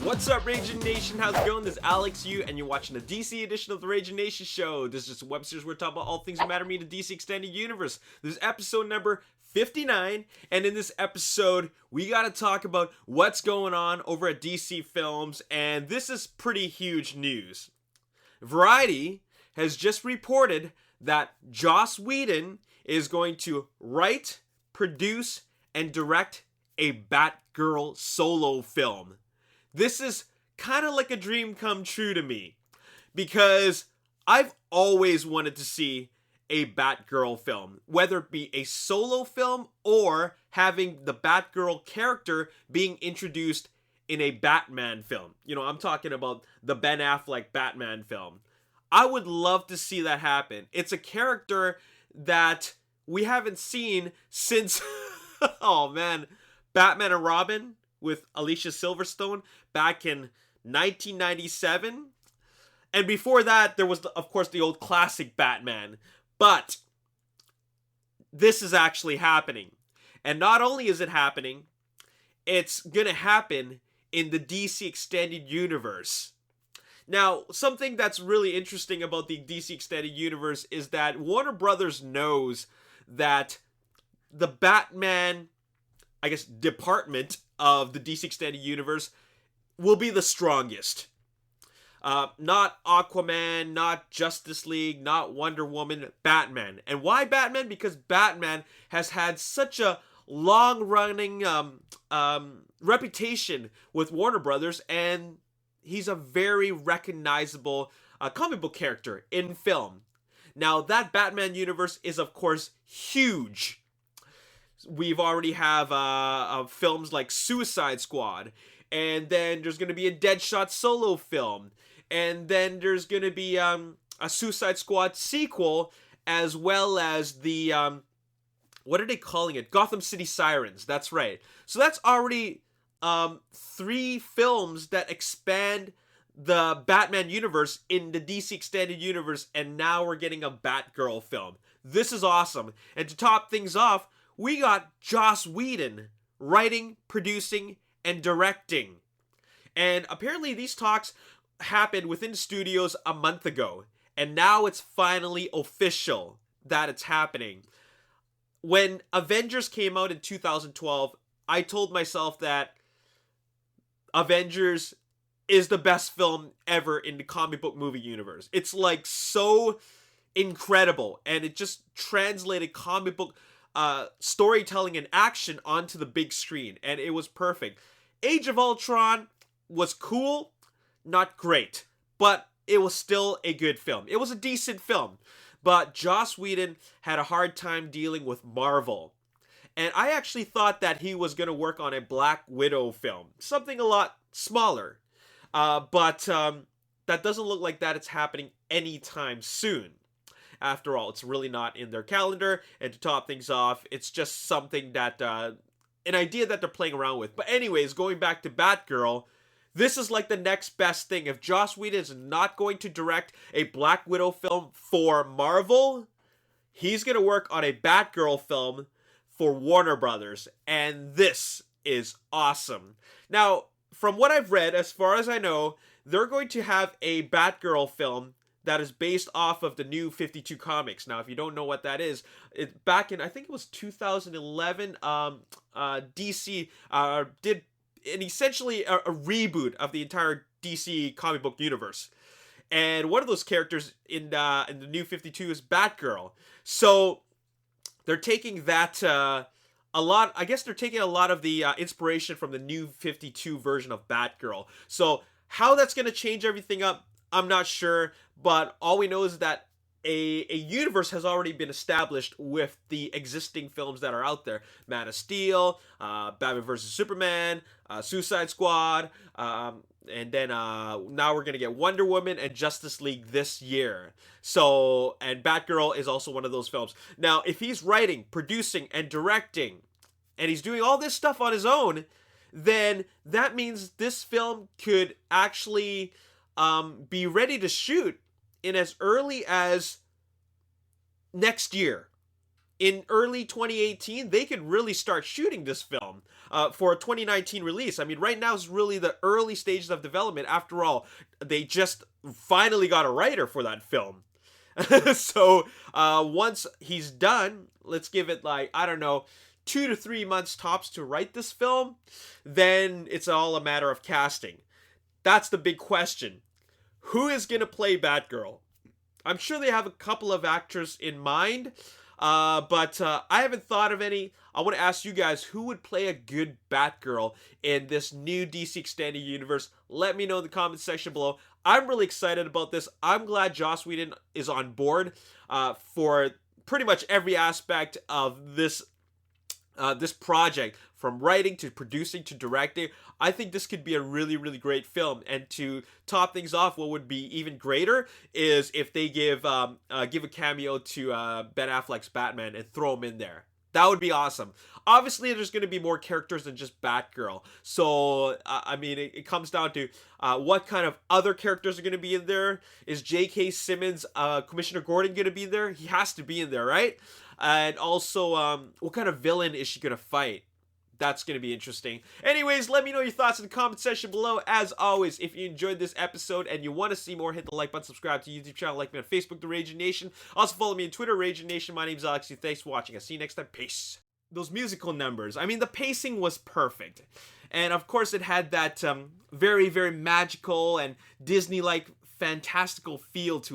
What's up, Ragin Nation? How's it going? This is Alex Yu, and you're watching the DC edition of the Ragin Nation Show. This is just a web series where we talk about all things that matter to me in the DC Extended Universe. This is episode number 59, and in this episode, we gotta talk about what's going on over at DC Films, and this is pretty huge news. Variety has just reported that Joss Whedon is going to write, produce, and direct a Batgirl solo film. This is kind of like a dream come true to me, because I've always wanted to see a Batgirl film, whether it be a solo film or having the Batgirl character being introduced in a Batman film. You know, I'm talking about the Ben Affleck Batman film. I would love to see that happen. It's a character that we haven't seen since, oh man, Batman and Robin with Alicia Silverstone back in 1997. And before that, there was, of course, the old classic Batman. But this is actually happening. And not only is it happening, it's going to happen in the DC Extended Universe. Now, something that's really interesting about the DC Extended Universe is that Warner Brothers knows that the Batman, I guess, department of the DC Extended Universe will be the strongest. Not Aquaman, not Justice League, not Wonder Woman, Batman. And why Batman? Because Batman has had such a long-running reputation with Warner Brothers, and he's a very recognizable comic book character in film. Now, that Batman universe is, of course, huge. We've already have films like Suicide Squad, and then there's going to be a Deadshot solo film, and then there's going to be a Suicide Squad sequel, as well as the, what are they calling it? Gotham City Sirens, that's right. So that's already 3 films that expand the Batman universe in the DC Extended Universe, and now we're getting a Batgirl film. This is awesome. And to top things off, we got Joss Whedon writing, producing, and directing. And apparently these talks happened within the studios a month ago. And now it's finally official that it's happening. When Avengers came out in 2012, I told myself that Avengers is the best film ever in the comic book movie universe. It's like so incredible. And it just translated comic book storytelling and action onto the big screen, and it was perfect. Age of Ultron was cool, not great, but it was still a good film. It was a decent film, but Joss Whedon had a hard time dealing with Marvel, and I actually thought that he was going to work on a Black Widow film, something a lot smaller, but that doesn't look like that it's happening anytime soon. After all, it's really not in their calendar, and to top things off, it's just something that, an idea that they're playing around with. But anyways, going back to Batgirl, this is like the next best thing. If Joss Whedon is not going to direct a Black Widow film for Marvel, he's going to work on a Batgirl film for Warner Brothers, and this is awesome. Now, from what I've read, as far as I know, they're going to have a Batgirl film that is based off of the New 52 comics. Now, if you don't know what that is, it back in, I think it was 2011, DC did essentially a reboot of the entire DC comic book universe. And one of those characters in the New 52 is Batgirl. So they're taking that a lot. I guess they're taking a lot of the inspiration from the New 52 version of Batgirl. So how that's going to change everything up, I'm not sure, but all we know is that a universe has already been established with the existing films that are out there. Man of Steel, Batman vs. Superman, Suicide Squad, and then now we're going to get Wonder Woman and Justice League this year. So, and Batgirl is also one of those films. Now, if he's writing, producing, and directing, and he's doing all this stuff on his own, then that means this film could actually be ready to shoot in as early as next year, in early 2018, they could really start shooting this film for a 2019 release. I mean, right now is really the early stages of development. After all, they just finally got a writer for that film. So once he's done, let's give it like, I don't know, 2 to 3 months tops to write this film, then it's all a matter of casting. That's the big question. Who is going to play Batgirl? I'm sure they have a couple of actors in mind, but I haven't thought of any. I want to ask you guys, who would play a good Batgirl in this new DC Extended Universe? Let me know in the comment section below. I'm really excited about this. I'm glad Joss Whedon is on board for pretty much every aspect of this project, from writing to producing to directing. I think this could be a really, really great film. And to top things off, what would be even greater is if they give a cameo to Ben Affleck's Batman and throw him in there. That would be awesome. Obviously, there's going to be more characters than just Batgirl. So, I mean, it comes down to what kind of other characters are going to be in there. Is J.K. Simmons, Commissioner Gordon, going to be there? He has to be in there, right? And also, what kind of villain is she going to fight? That's going to be interesting. Anyways, let me know your thoughts in the comment section below. As always, if you enjoyed this episode and you want to see more, hit the like button, subscribe to the YouTube channel, like me on Facebook, The Ragin Nation. Also follow me on Twitter, Ragin Nation. My name's Alex. Thanks for watching. I'll see you next time. Peace. Those musical numbers, I mean, the pacing was perfect. And of course, it had that very, very magical and Disney-like fantastical feel to it.